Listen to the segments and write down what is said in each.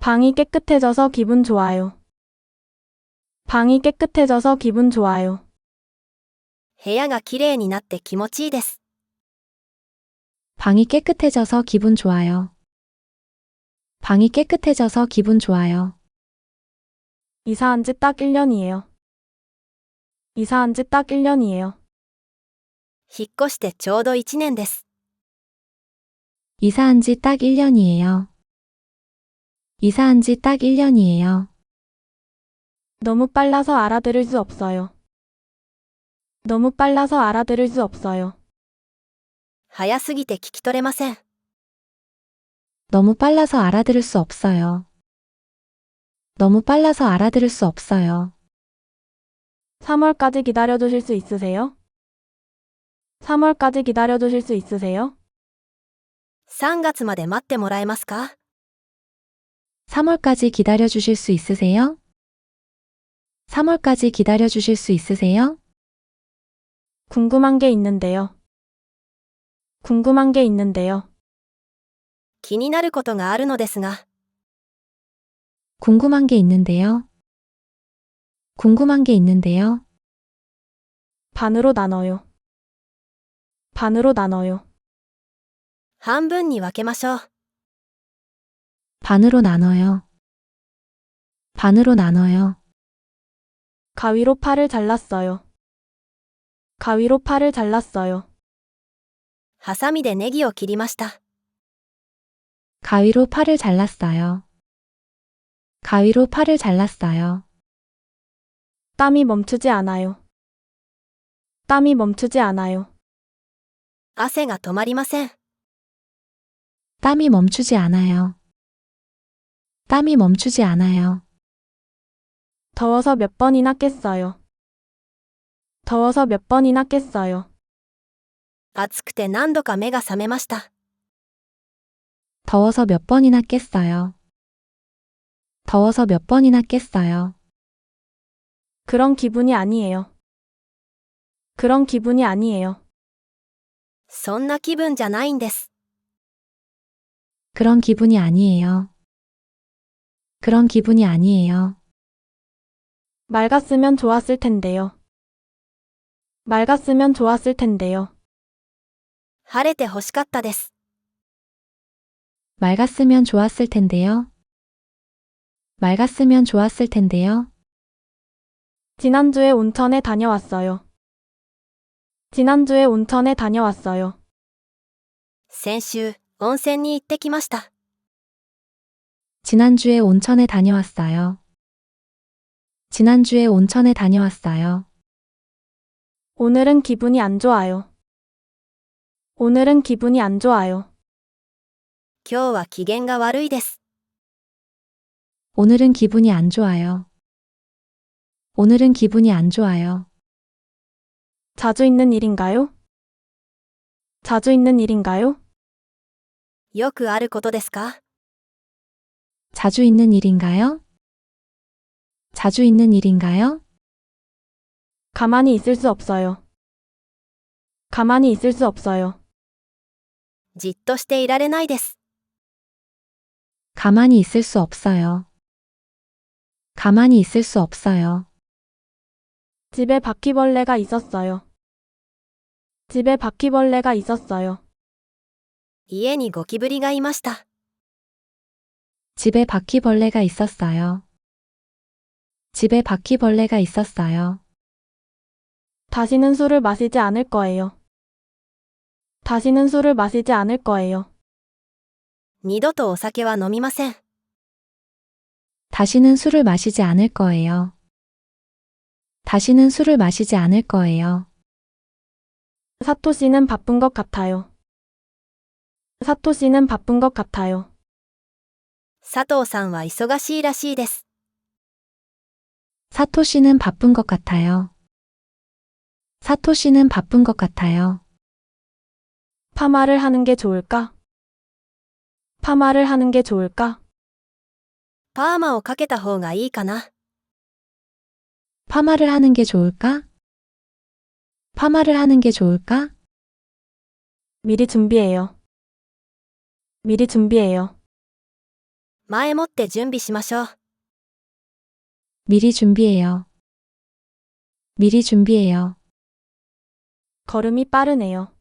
방이 깨끗해져서 기분 좋아요. 방이 깨끗해져서 기분 좋아요. 部屋がきれいになって気持ちいいです。 방이 깨끗해져서 기분 좋아요. 방이 깨끗해져서 기분 좋아요. 이사한 지 딱 1년이에요. 이사한 지 딱 1년이에요. 引っ越してちょうど1年です。 이사한 지 딱 1년이에요. 이사한 지 딱 1년이에요. 너무 빨라서 알아들을 수 없어요. 너무 빨라서 알아들을 수 없어요. 早すぎて聞き取れません。 너무 빨라서 알아들을 수 없어요. 너무 빨라서 알아들을 수 없어요. 3월까지 기다려주실 수 있으세요? 3월까지 기다려주실 수 있으세요? 3月まで待ってもらえますか？ 3월까지 기다려 주실 수 있으세요? 3월까지 기다려 주실 수 있으세요? 궁금한 게 있는데요. 궁금한 게 있는데요. 気になることがあるのですが、 궁금한 게 있는데요. 궁금한 게 있는데요. 반으로 나눠요. 반으로 나눠요. 半分に分けましょう。 반으로 나눠요. 반으로 나눠요. 가위로 팔을 잘랐어요. 가위로 팔을 잘랐어요. ハサミでネギを切りました。 가위로 팔을 잘랐어요. 가위로 팔을 잘랐어요. 땀이 멈추지 않아요. 땀이 멈추지 않아요. 汗が止まりません。 땀이 멈추지 않아요. 땀이 멈추지 않아요. 더워서 몇 번이나 깼어요. 더워서 몇 번이나 깼어요. 暑くて何度か目が覚めました。 더워서 몇 번이나 깼어요. 더워서 몇 번이나 깼어요. 그런 기분이 아니에요. 그런 기분이 아니에요. そんな気分じゃないんです。 그런 기분이 아니에요. 그런 기분이 아니에요. 맑았으면 좋았을 텐데요. 맑았으면 좋았을 텐데요. 晴れて欲しかったです。 맑았으면 좋았을 텐데요. 맑았으면 좋았을 텐데요. 지난주에 온천에 다녀왔어요. 지난주에 온천에 다녀왔어요. 先週、温泉に行ってきました。 지난주에 온천에 다녀왔어요. 지난주에 온천에 다녀왔어요. 오늘은 기분이 안 좋아요. 오늘은 기분이 안 좋아요. 今日は機嫌が悪いです。 오늘은 기분이 안 좋아요. 오늘은 기분이 안 좋아요. 자주 있는 일인가요? 자주 있는 일인가요? よくあることですか？ 자주 있는 일인가요? 자주 있는 일인가요? 가만히 있을 수 없어요. 가만히 있을 수 없어요. じっとしていられないです。 가만히 있을 수 없어요. 가만히 있을 수 없어요. 집에 바퀴벌레가 있었어요. 집에 바퀴벌레가 있었어요. 家にゴキブリがいました。 집에 바퀴벌레가 있었어요. 집에 바퀴벌레가 있었어요. 다시는 술을 마시지 않을 거예요. 다시는 술을 마시지 않을 거예요. 二度とお酒は飲みません。 다시는 술을 마시지 않을 거예요. 다시는 술을 마시지 않을 거예요. 사토 씨는 바쁜 것 같아요. 사토 씨는 바쁜 것 같아요. 佐藤さんは忙しいらしいです。 사토 씨는 바쁜 것 같아요. 사토 씨는 바쁜 것 같아요. 파마를 하는 게 좋을까? 파마를 하는 게 좋을까? パーマをかけた方がいいかな。 파마를 하는 게 좋을까? 파마를 하는 게 좋을까? 미리 준비해요. 미리 준비해요. 前もって準備しましょう。 미리 준비해요. 미리 준비해요. 걸음이 빠르네요.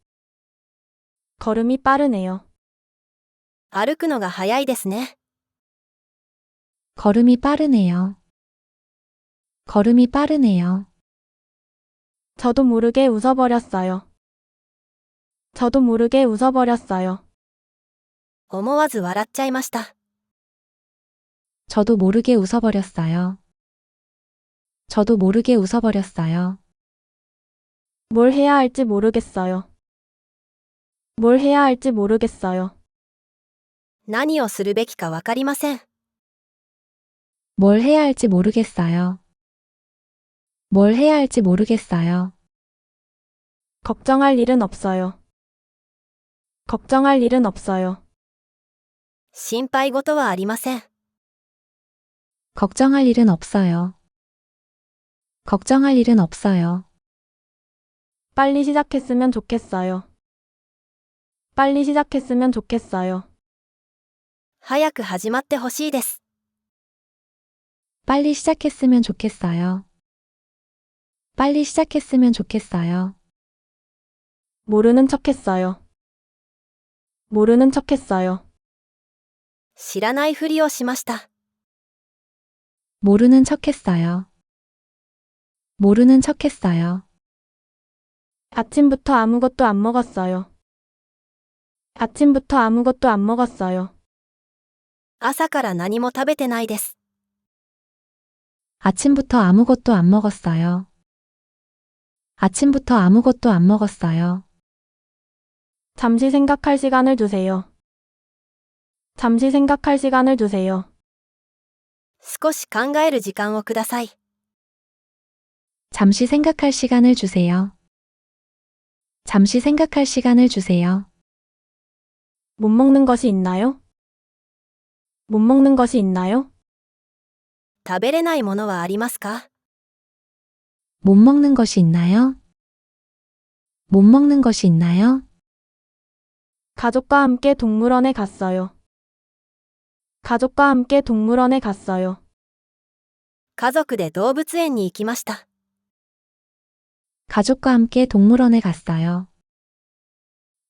걸음이 빠르네요. 歩くのが早いですね。 걸음이 빠르네요. 걸음이 빠르네요. 저도 모르게 웃어버렸어요. 저도 모르게 웃어버렸어요. 思わず笑っちゃいました。 저도 모르게 웃어버렸어요. 저도 모르게 웃어버렸어요. 뭘 해야 할지 모르겠어요. 뭘 해야 할지 모르겠어요. 何をするべきかわかりません。 뭘 해야 할지 모르겠어요. 뭘 해야 할지 모르겠어요. 걱정할 일은 없어요. 걱정할 일은 없어요. 心配事はありません。 걱정할 일은 없어요. 걱정할 일은 없어요. 빨리 시작했으면 좋겠어요. 빨리 시작했으면 좋겠어요. 早く始まってほしいです。 빨리 시작했으면 좋겠어요. 빨리 시작했으면 좋겠어요. 모르는 척했어요. 모르는 척했어요. 知らないふりをしました。 모르는 척했어요. 모르는 척했어요. 아침부터 아무것도 안 먹었어요. 아침부터 아무것도 안 먹었어요. 朝から何も食べてないです。 아침부터 아무것도 안 먹었어요. 아침부터 아무것도 안 먹었어요. 잠시 생각할 시간을 주세요. 잠시 생각할 시간을 주세요. 少し考える時間をください。 잠시 생각할 시간을 주세요. 잠시 생각할 시간을 주세요. 못 먹는 것이 있나요? 못 먹는 것이 있나요? 食べれないものはありますか？ 못 먹는 것이 있나요? 못 먹는 것이 있나요? 가족과 함께 동물원에 갔어요. 가족과 함께 동물원에 갔어요. 家族で動物園に行きました。 가족과 함께 동물원에 갔어요.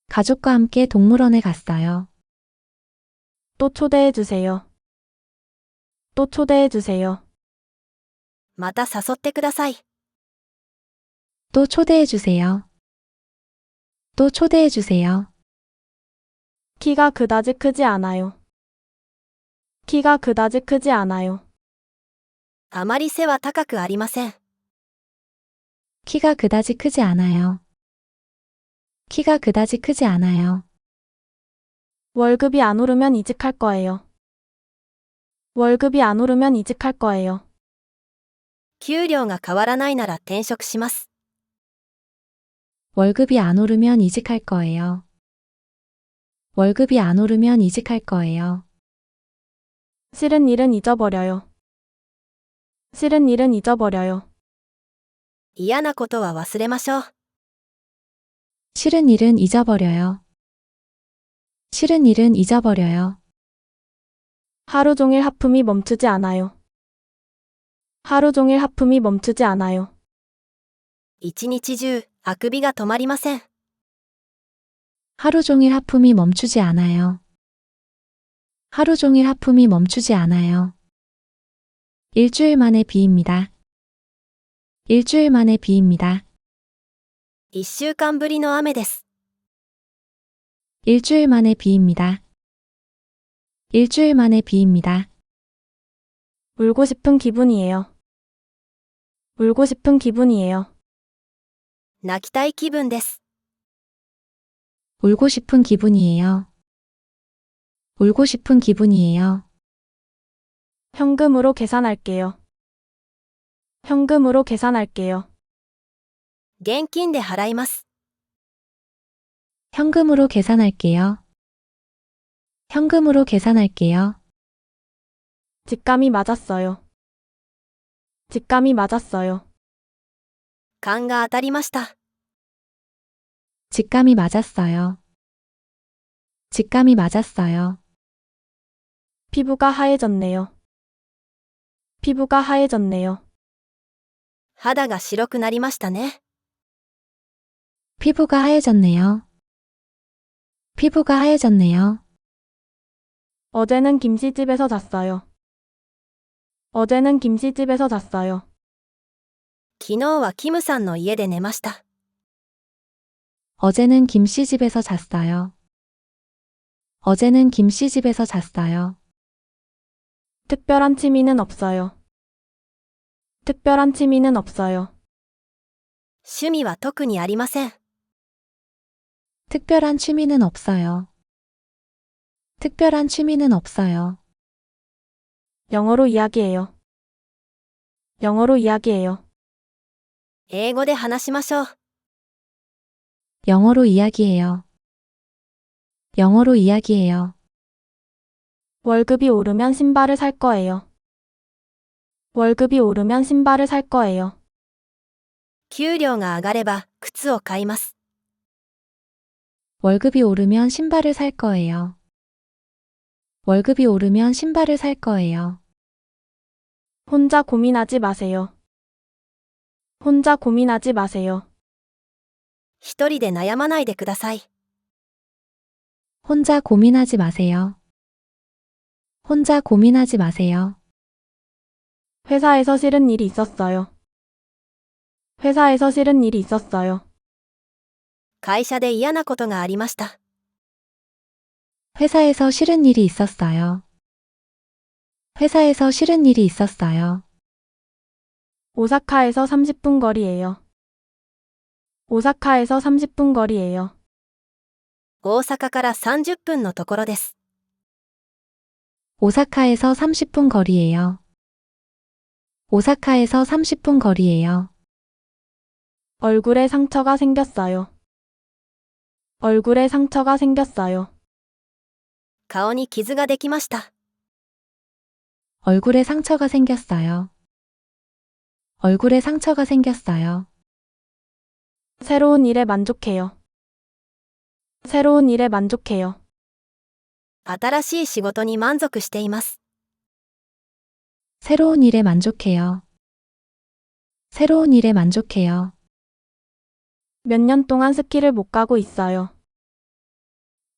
가족과 함께 동물원에 갔어요. 또 초대해 주세요. 또 초대해 주세요. また誘ってください。 또 초대해 주세요. 또 초대해 주세요. 키가 그다지 크지 않아요. 키가 그다지 크지 않아요. あまり背は高くありません。 키가 그다지 크지 않아요. 키가 그다지 크지 않아요. 월급이 안 오르면 이직할 거예요. 월급이 안 오르면 이직할 거예요. 給料が変わらないなら転職します。 월급이 안 오르면 이직할 거예요. 월급이 안 오르면 이직할 거예요. 싫은 일은 잊어버려요. 싫은 일은 잊어버려요. 嫌なことは忘れましょう。 싫은 일은 잊어버려요. 싫은 일은 잊어버려요. 하루 종일 하품이 멈추지 않아요. 하루 종일 하품이 멈추지 않아요. 一日中、あくびが止まりません。 하루 종일 하품이 멈추지 않아요. 하루 종일 하품이 멈추지 않아요. 일주일 만에 비입니다. 일주일 만에 비입니다. 一週間ぶりの雨です。 일주일 만에 비입니다. 일주일 만에 비입니다. 울고 싶은 기분이에요. 울고 싶은 기분이에요. 泣きたい気分です。 울고 싶은 기분이에요. 울고 싶은 기분이에요. 현금으로 계산할게요. 현금으로 계산할게요. 現金で払います。 현금으로 계산할게요. 현금으로 계산할게요. 직감이 맞았어요. 직감이 맞았어요. 勘が当たりました。 직감이 맞았어요. 직감이 맞았어요. 피부가 하얘졌네요. 피부가 하얘졌네요. 肌が白くなりましたね。 피부가 하얘졌네요. 피부가 하얘졌네요. 어제는 김씨집에서 잤어요. 어제는 김씨집에서 잤어요. 昨日はキムさんの家で寝ました。 어제는 김씨 집에서 잤어요. 어제는 김씨 집에서 잤어요. 특별한 취미는 없어요. 특별한 취미는 없어요. 趣味は特にありません。 특별한 취미는 없어요. 특별한 취미는 없어요. 영어로 이야기해요. 영어로 이야기해요. 英語で話しましょう。 영어로 이야기해요. 영어로 이야기해요. 월급이 오르면 신발을 살 거예요. 월급이 오르면 신발을 살 거예요. 給料が上がれば靴を買います。 월급이 오르면 신발을 살 거예요. 월급이 오르면 신발을 살 거예요. 혼자 고민하지 마세요. 혼자 고민하지 마세요. 一人で悩まないでください。 혼자 고민하지 마세요. 혼자 고민하지 마세요. 회사에서 싫은 일이 있었어요. 회사에서 싫은 일이 있었어요. 会社で嫌なことがありました。 회사에서 싫은 일이 있었어요. 회사에서 싫은 일이 있었어요. 오사카에서 30분 거리예요. 오사카에서 30분 거리예요. 大阪から30分のところです。 오사카에서 30분 거리예요. 오사카에서 30분 거리예요. 얼굴에 상처가 생겼어요. 얼굴에 상처가 생겼어요. 顔に傷ができました。 얼굴에 상처가 생겼어요. 얼굴에 상처가 생겼어요. 새로운 일에 만족해요. 새로운 일에 만족해요. 新しい仕事に満足しています。 새로운 일에 만족해요. 새로운 일에 만족해요. 몇 년 동안 스키를 못 가고 있어요.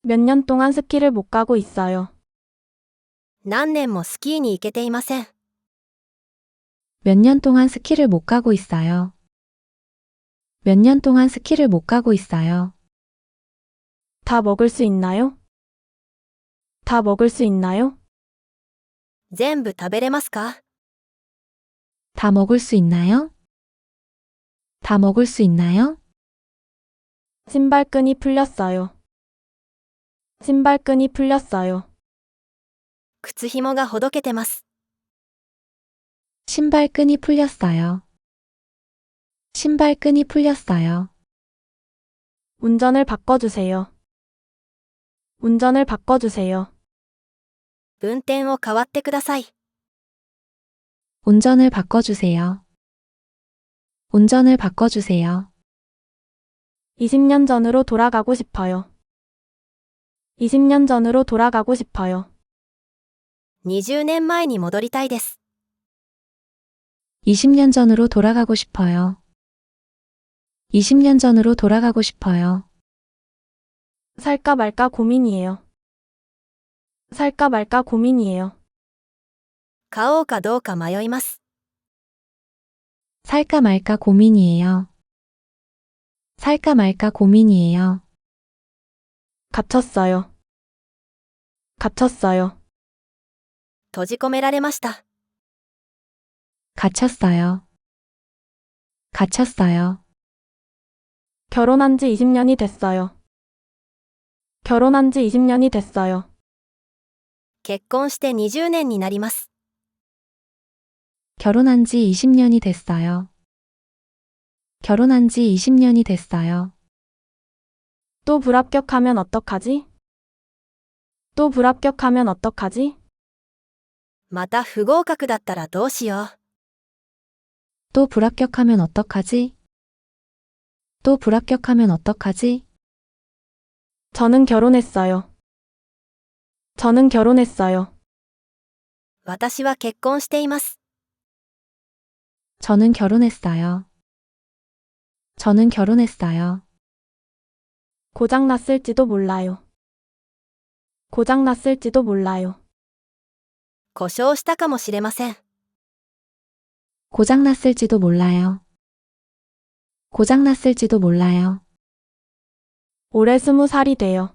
몇 년 동안 스키를 못 가고 있어요. 何年もスキーに行けていません。 몇 년 동안 스키를 못 가고 있어요. 몇 년 동안 스키를 못 가고 있어요. 다 먹을 수 있나요? 다 먹을 수 있나요? 全部食べれますか？ 다 먹을 수 있나요? 다 먹을 수 있나요? 신발끈이 풀렸어요. 신발끈이 풀렸어요. 靴ひもがほどけてます。 신발끈이 풀렸어요. 신발끈이 풀렸어요. 운전을 바꿔주세요. 운전을 바꿔주세요. 運転を代わってください。 운전을 바꿔주세요. 운전을 바꿔주세요. 20년 전으로 돌아가고 싶어요. 20년 전으로 돌아가고 싶어요. 20年前に戻りたいです。 20년 전으로 돌아가고 싶어요. 20년 전으로 돌아가고 싶어요. 살까 말까 고민이에요. 살까 말까 고민이에요. 買おうかどうか迷います。 살까 말까 고민이에요. 살까 말까 고민이에요. 갇혔어요. 갇혔어요. 閉じ込められました。 갇혔어요. 갇혔어요. 결혼한 지 20년이 됐어요. 결혼한 지 20년이 됐어요. 結婚して20年になります。 결혼한 지 20년이 됐어요. 결혼한 지 20년이 됐어요. 또 불합격하면 어떡하지? 또 불합격하면 어떡하지? また不合格だったらどうしよう。 또 불합격하면 어떡하지? 또 불합격하면 어떡하지? 저는 결혼했어요. 저는 결혼했어요. 私は結婚しています。 저는 결혼했어요. 저는 결혼했어요. 고장 났을지도 몰라요. 고장 났을지도 몰라요. 故障したかもしれません。 고장났을지도 몰라요. 고장났을지도 몰라요. 올해 20살이 돼요.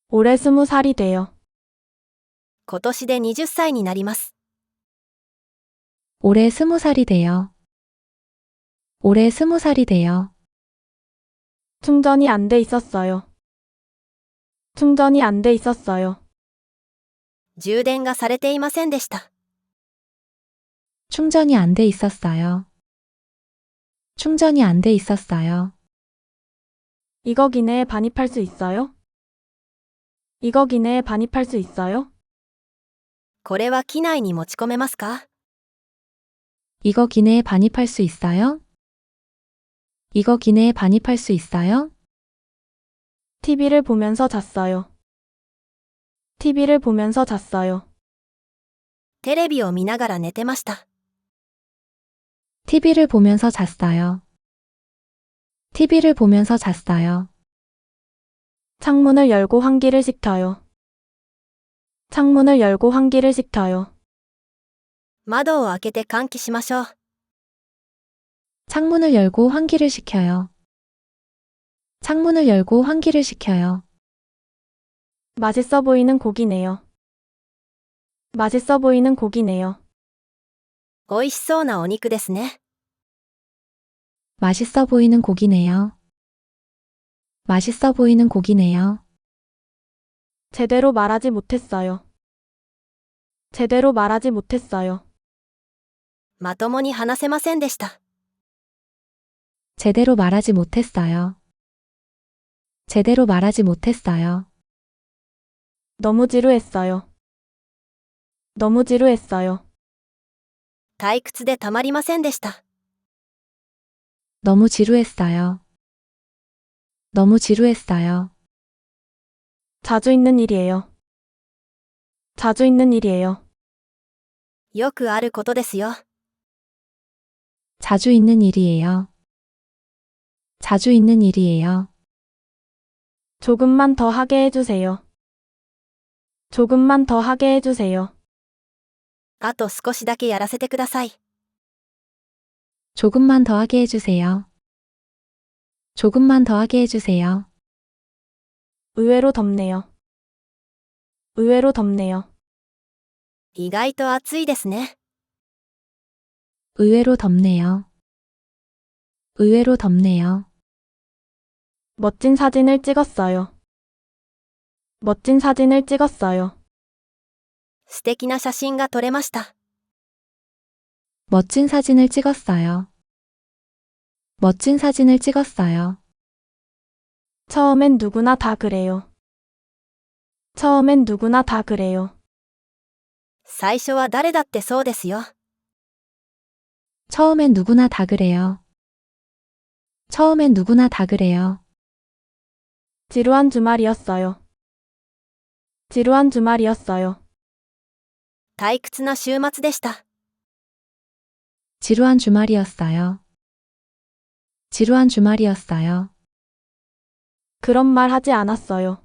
올해 20살이 돼요. 今年で20歳になります。 올해 20살이 돼요. 올해 20살이 돼요. 충전이 안 돼 있었어요. 충전이 안 돼 있었어요. 充電がされていませんでした。 충전이 안 돼 있었어요. 충전이 안 돼 있었어요. 이거 기내에 반입할 수 있어요? 이거 기내에 반입할 수 있어요? これは機内に持ち込めますか？ 이거 기내에 반입할 수 있어요? 이거 기내에 반입할 수 있어요? TV를 보면서 잤어요. TV를 보면서 잤어요. テレビを見ながら寝てました。 TV를 보면서 잤어요. TV를 보면서 잤어요. 창문을 열고 환기를 시켜요. 창문을 열고 환기를 시켜요. 窓を開けて換気しましょう。 창문을 열고 환기를 시켜요. 창문을 열고 환기를 시켜요. 맛있어 보이는 고기네요. 맛있어 보이는 고기네요. 美味しそうなお肉ですね。 맛있어 보이는 고기네요. 맛있어 보이는 고기네요. 제대로 말하지 못했어요. 제대로 말하지 못했어요. まともに話せませんでした。 제대로 말하지 못했어요. 제대로 말하지 못했어요. 너무 지루했어요. 너무 지루했어요. 退屈でたまりませんでした。 너무 지루했어요. 너무 지루했어요. 자주 있는 일이에요. 자주 있는 일이에요. よくあることですよ。 자주 있는 일이에요. 자주 있는 일이에요. 조금만 더 하게 해주세요. 조금만 더 하게 해주세요. あと少しだけやらせてください。 조금만 더 하게 해주세요. 조금만 더 하게 해주세요. 의외로 덥네요. 의외로 덥네요. 意外と暑いですね。 의외로 덥네요. 의외로 덥네요. 멋진 사진을 찍었어요. 멋진 사진을 찍었어요. 素敵な写真が撮れました。 멋진 사진을 찍었어요. 멋진 사진을 찍었어요. 처음엔 누구나 다 그래요. 처음엔 누구나 다 그래요. 最初は誰だってそうですよ。 처음엔 누구나 다 그래요. 처음엔 누구나 다 그래요. 지루한 주말이었어요. 지루한 주말이었어요. 退屈な週末でした。 지루한 주말이었어요. 지루한 주말이었어요. 그런 말 하지 않았어요.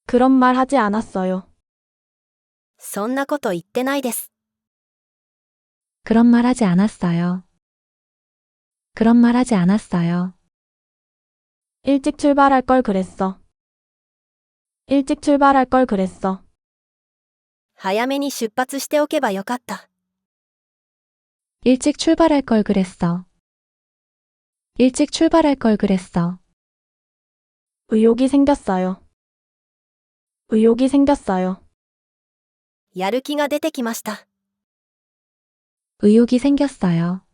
그런 말 하지 않았어요. そんなこと言ってないです。 그런 말 하지 않았어요. 그런 말 하지 않았어요. 일찍 출발할 걸 그랬어. 일찍 출발할 걸 그랬어. 早めに出発しておけばよかった。 일찍 출발할 걸 그랬어. 일찍 출발할 걸 그랬어. 의욕이 생겼어요. 의욕이 생겼어요. やる気が出てきました。 의욕이 생겼어요.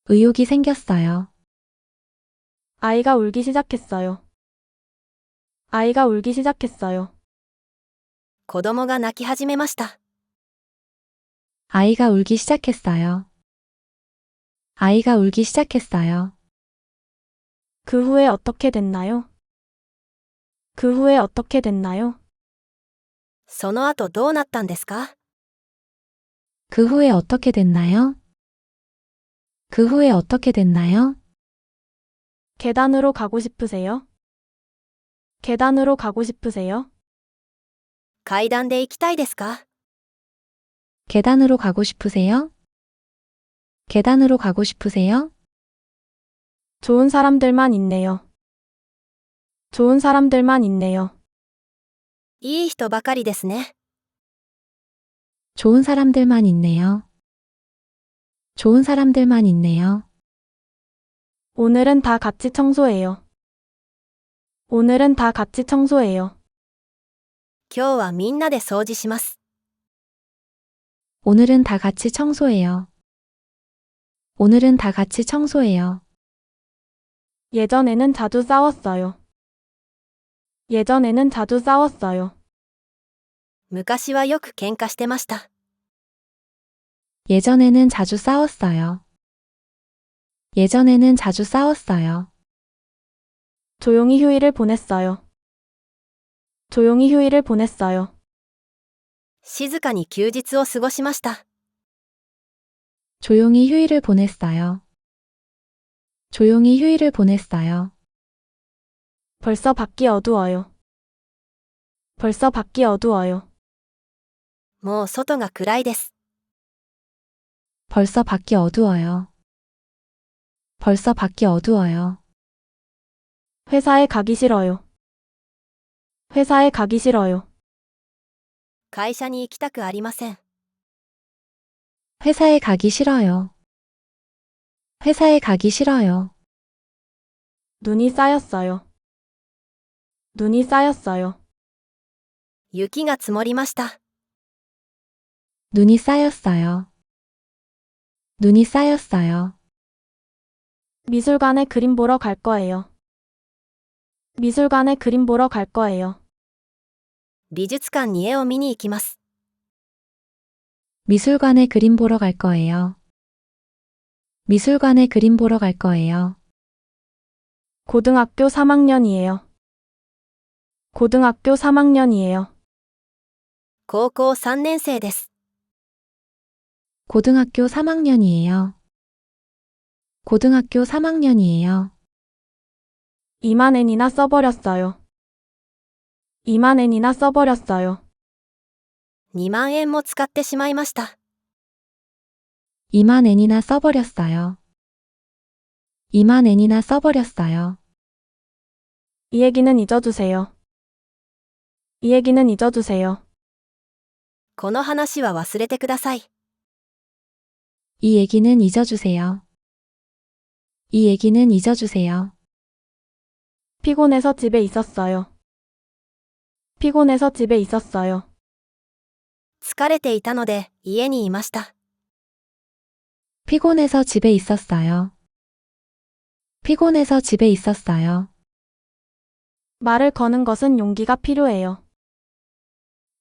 의욕이 생겼어요. 아이가 울기 시작했어요. 아이가 울기 시작했어요. 子供が泣き始めました。 아이가 울기 시작했어요. 아이가 울기 시작했어요. 그 후에 어떻게 됐나요? 그 후에 어떻게 됐나요? その後どうなったんですか？ 그 후에 어떻게 됐나요? 그 후에 어떻게 됐나요? 계단으로 가고 싶으세요? 계단으로 가고 싶으세요? 階段で行きたいですか？ 계단으로 가고 싶으세요? 계단으로 가고 싶으세요? 좋은 사람들만 있네요. 좋은 사람들만 있네요. いい人ばかりですね。 좋은 사람들만 있네요. 좋은 사람들만 있네요. 오늘은 다 같이 청소해요. 오늘은 다 같이 청소해요. 今日はみんなで掃除します。 오늘은 다 같이 청소해요. 오늘은 다 같이 청소해요. 예전에는 자주 싸웠어요. 예전에는 자주 싸웠어요. 昔はよく喧嘩してました。 예전에는 자주 싸웠어요. 예전에는 자주 싸웠어요. 조용히 휴일을 보냈어요. 조용히 휴일을 보냈어요. 静かに休日を過ごしました。 조용히 휴일을 보냈어요. 조용히 휴일을 보냈어요. 벌써 밖이 어두워요. 벌써 밖이 어두워요. もう外が暗いです。 벌써 밖이 어두워요. 벌써 밖이 어두워요. 회사에 가기 싫어요. 회사에 가기 싫어요. 会社に行きたくありません。 회사에 가기 싫어요. 회사에 가기 싫어요. 눈이 쌓였어요. 눈이 쌓였어요. 雪が積もりました。 눈이 쌓였어요. 눈이 쌓였어요. 미술관에 그림 보러 갈 거예요. 미술관에 그림 보러 갈 거예요. 美術館に絵を見に行きます。 미술관에 그림 보러 갈 거예요. 미술관에 그림 보러 갈 거예요. 고등학교 3학년이에요. 고등학교 3학년이에요. 高校3年生です。 고등학교 3학년이에요. 고등학교 3학년이에요. 2만 엔이나 써버렸어요. 2만 엔이나 써버렸어요. 2万円も使ってしまいました。 2만 엔이나 써버렸어요. 2만 엔이나 써버렸어요. 이 얘기는 잊어주세요. 이 얘기는 잊어주세요. この話は忘れてください。 이 얘기는 잊어주세요. 이 얘기는 잊어주세요. 피곤해서 집에 있었어요. 피곤해서 집에 있었어요. 疲れていたので家にいました。 피곤해서 집에 있었어요. 피곤해서 집에 있었어요. 말을 거는 것은 용기가 필요해요.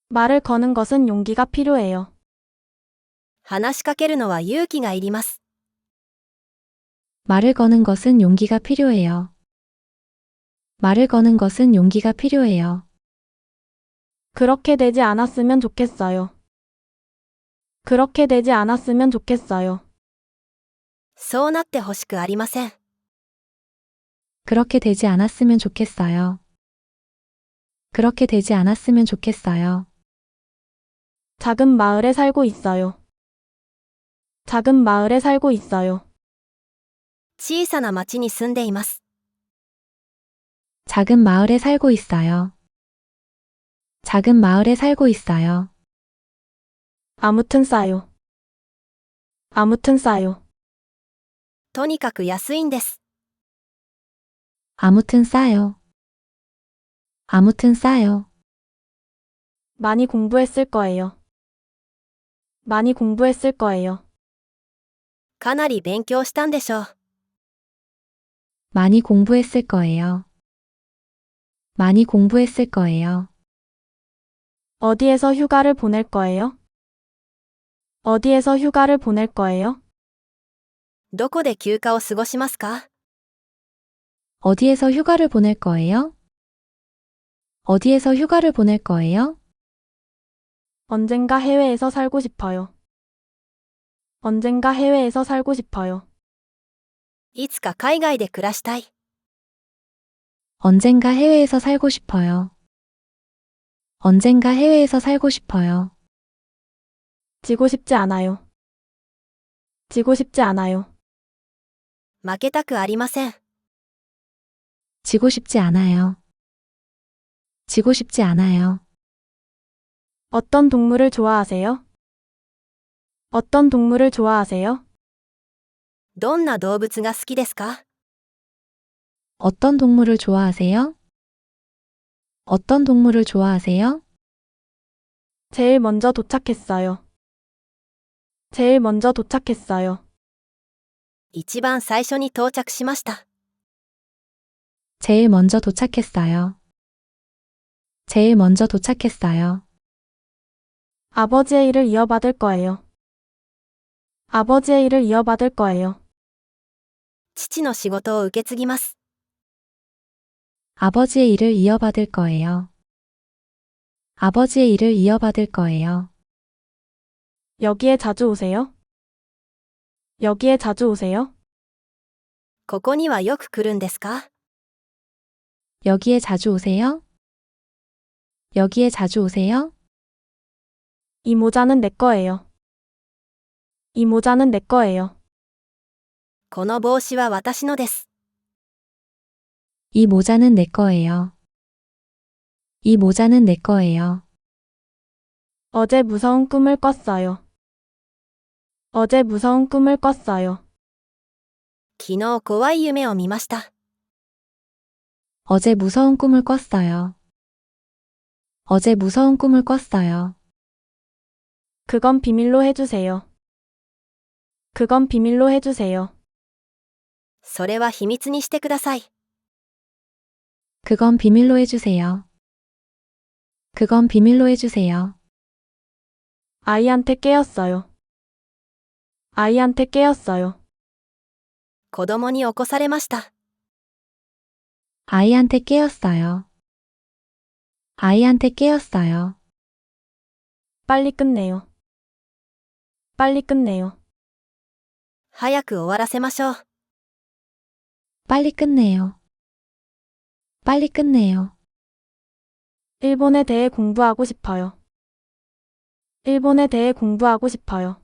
말을 거는 것은 용기가 필요해요. 話しかけるのは勇気がいります。 말을 거는 것은 용기가 필요해요. 말을 거는 것은 용기가 필요해요. 그렇게 되지 않았으면 좋겠어요. 그렇게 되지 않았으면 좋겠어요. そうなってほしくありません。 그렇게 되지 않았으면 좋겠어요. 그렇게 되지 않았으면 좋겠어요. 작은 마을에 살고 있어요. 작은 마을에 살고 있어요. 小さな町に住んでいます。 작은 마을에 살고 있어요. 작은 마을에 살고 있어요. 아무튼 싸요. 아무튼 싸요. とにかく安いんです。 아무튼 싸요. 아무튼 싸요. 많이 공부했을 거예요. 많이 공부했을 거예요. かなり勉強したんでしょう。 많이 공부했을 거예요. 많이 공부했을 거예요. 어디에서 휴가를 보낼 거예요? 어디에서 휴가를 보낼 거예요? どこで休暇を過ごしますか？ 어디에서 휴가를 보낼 거예요? 어디에서 휴가를 보낼 거예요? 언젠가 해외에서 살고 싶어요. 언젠가 해외에서 살고 싶어요. いつか海外で暮らしたい。 언젠가 해외에서 살고 싶어요. 언젠가 해외에서 살고 싶어요. 지고 싶지 않아요. 지고 싶지 않아요. 負けたくありません。 지고 싶지 않아요. 지고 싶지 않아요. 어떤 동물을 좋아하세요? 어떤 동물을 좋아하세요? どんな動物が好きですか？ 어떤 동물을 좋아하세요? 어떤 동물을 좋아하세요? 제일 먼저 도착했어요. 제일 먼저 도착했어요. 一番最初に到着しました。 제일 먼저 도착했어요. 제일 먼저 도착했어요. 아버지의 일을 이어받을 거예요. 아버지의 일을 이어받을 거예요. 父の仕事を受け継ぎます。 아버지의 일을 이어받을 거예요. 아버지의 일을 이어받을 거예요. 여기에 자주 오세요? 여기에 자주 오세요? ここにはよく来るんですか？ 여기에 자주 오세요? 여기에 자주 오세요? 이 모자는 내 거예요. 이 모자는 내 거예요. この帽子は私のです。 이 모자는 내 거예요. 이 모자는 내 거예요. 어제 무서운 꿈을 꿨어요. 어제 무서운 꿈을 꿨어요. 昨日怖い夢を見ました。 어제 무서운 꿈을 꿨어요. 어제 무서운 꿈을 꿨어요. 그건 비밀로 해주세요. 그건 비밀로 해주세요. それは秘密にしてください。 그건 비밀로 해주세요. 그건 비밀로 해주세요. 아이한테 깨었어요. 아이한테 깨었어요. 子供に起こされました。 아이한테 깨었어요. 아이한테 깨었어요. 빨리 끝내요. 빨리 끝내요. 早く終わらせましょう。 빨리 끝내요. 빨리 끝내요. 일본에 대해 공부하고 싶어요. 일본에 대해 공부하고 싶어요.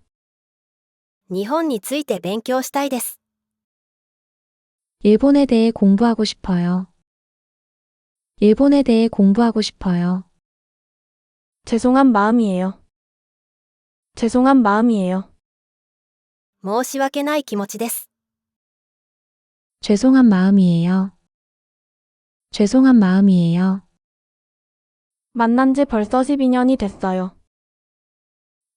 日本について勉強したいです。 일본에 대해 공부하고 싶어요. 일본에 대해 공부하고 싶어요. 죄송한 마음이에요. 죄송한 마음이에요. 申し訳ない気持ちです。 죄송한 마음이에요. 죄송한 마음이에요. 만난 지 벌써 12년이 됐어요.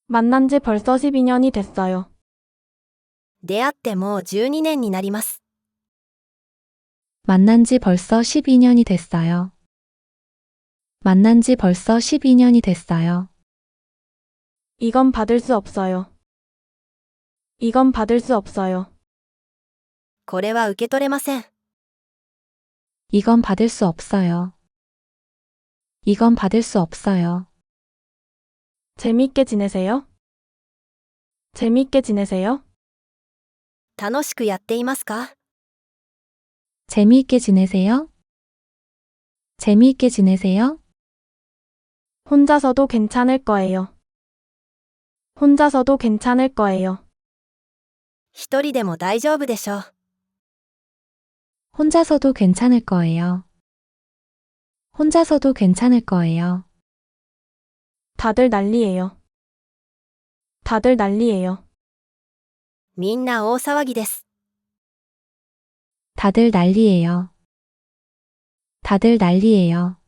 만난 지 벌써 12년이 됐어요. 出会ってもう12年になります。 만난 지 벌써 12년이 됐어요. 만난 지 벌써 12년이 됐어요. 이건 받을 수 없어요. 이건 받을 수 없어요. これは受け取れません。 이건 받을 수 없어요. 이건 받을 수 없어요. 재미있게 지내세요? 재미있게 지내세요? 楽しくやっていますか？ 재미있게 지내세요? 재미있게 지내세요? 혼자서도 괜찮을 거예요. 혼자서도 괜찮을 거예요. 一人でも大丈夫でしょう。 혼자서도 괜찮을 거예요. 혼자서도 괜찮을 거예요. 다들 난리예요. 다들 난리예요. みんな大騒ぎです。 다들 난리예요. 다들 난리예요.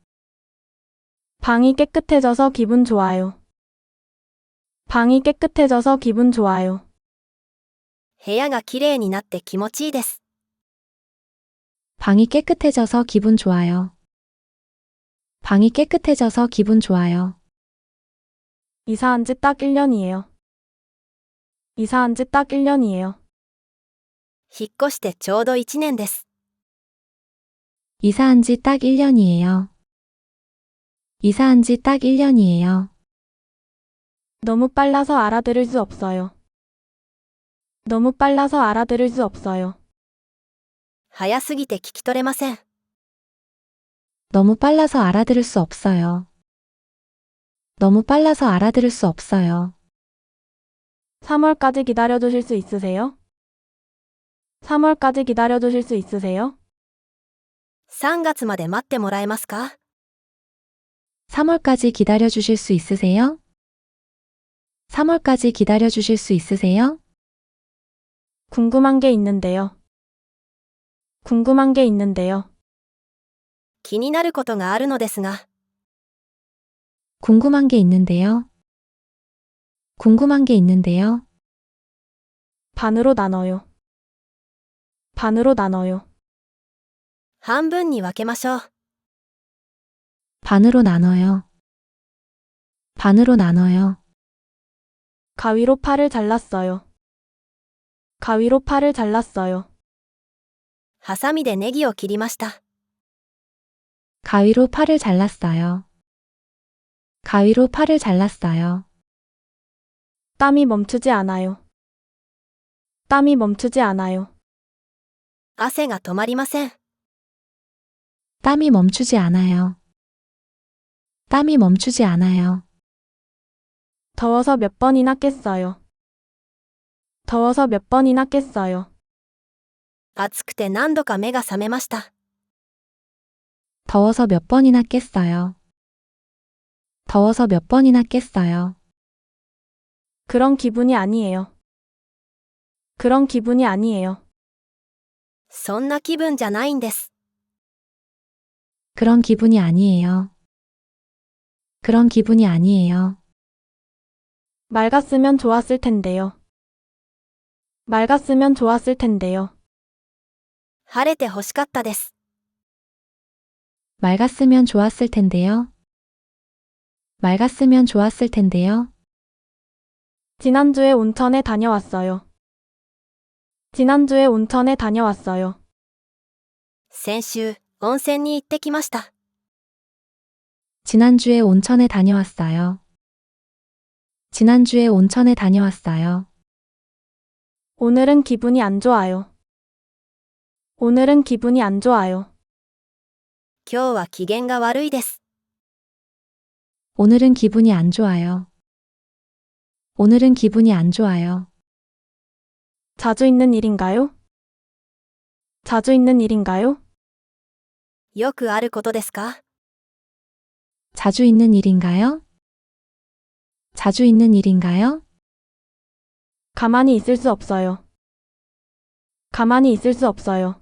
방이 깨끗해져서 기분 좋아요. 방이 깨끗해져서 기분 좋아요. 部屋がきれいになって気持ちいいです。 방이 깨끗해져서 기분 좋아요. 방이 깨끗해져서 기분 좋아요. 이사한 지 딱 1년이에요. 이사한 지 딱 1년이에요. 引っ越してちょうど1年です。 이사한 지 딱 1년이에요. 이사한 지 딱 1년이에요. 너무 빨라서 알아들을 수 없어요. 너무 빨라서 알아들을 수 없어요. 早すぎて聞き取れません。 너무 빨라서 알아들을 수 없어요. 너무 빨라서 알아들을 수 없어요. 3월까지 기다려주실 수 있으세요? 3월까지 기다려주실 수 있으세요? 3月まで待ってもらえますか？ 3월까지 기다려 주실 수 있으세요? 3월까지 기다려 주실 수 있으세요? 궁금한 게 있는데요. 궁금한 게 있는데요. 気になることがあるのですが、 궁금한 게 있는데요. 궁금한 게 있는데요. 반으로 나눠요. 반으로 나눠요. 半分に分けましょう。 반으로 나눠요. 반으로 나눠요. 가위로 팔을 잘랐어요. 가위로 팔을 잘랐어요. ハサミでネギを切りました。 가위로 팔을 잘랐어요. 가위로 팔을 잘랐어요. 땀이 멈추지 않아요. 땀이 멈추지 않아요. 汗が止まりません。 땀이 멈추지 않아요. 땀이 멈추지 않아요. 더워서 몇 번이나 깼어요. 더워서 몇 번이나 깼어요. 暑くて何度か目が覚めました。 더워서 몇 번이나 깼어요. 더워서 몇 번이나 깼어요. 그런 기분이 아니에요. 그런 기분이 아니에요. そんな気分じゃないんです。 그런 기분이 아니에요. 그런 기분이 아니에요. 맑았으면 좋았을 텐데요. 맑았으면 좋았을 텐데요. 晴れて欲しかったです。 맑았으면 좋았을 텐데요. 맑았으면 좋았을 텐데요. 지난주에 온천에 다녀왔어요. 지난주에 온천에 다녀왔어요. 先週、温泉に行ってきました。 지난주에 온천에 다녀왔어요. 지난주에 온천에 다녀왔어요. 오늘은 기분이 안 좋아요. 오늘은 기분이 안 좋아요. 今日は機嫌が悪いです。 오늘은 기분이 안 좋아요. 오늘은 기분이 안 좋아요. 자주 있는 일인가요? 자주 있는 일인가요? よくあることですか？ 자주 있는 일인가요? 자주 있는 일인가요? 가만히 있을 수 없어요. 가만히 있을 수 없어요.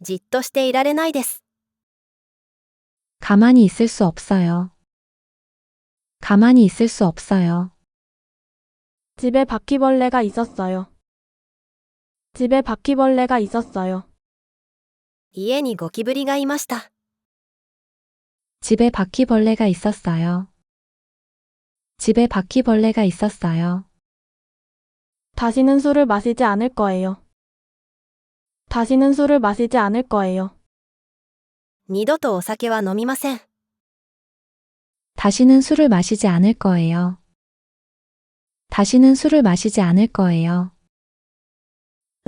じっとしていられないです。 가만히 있을 수 없어요. 가만히 있을 수 없어요. 집에 바퀴벌레가 있었어요. 집에 바퀴벌레가 있었어요. 家にゴキブリがいました。 집에 바퀴벌레가 있었어요. 집에 바퀴벌레가 있었어요. 다시는 술을 마시지 않을 거예요. 다시는 술을 마시지 않을 거예요. 二度とお酒は飲みません。 다시는 술을 마시지 않을 거예요. 다시는 술을 마시지 않을 거예요.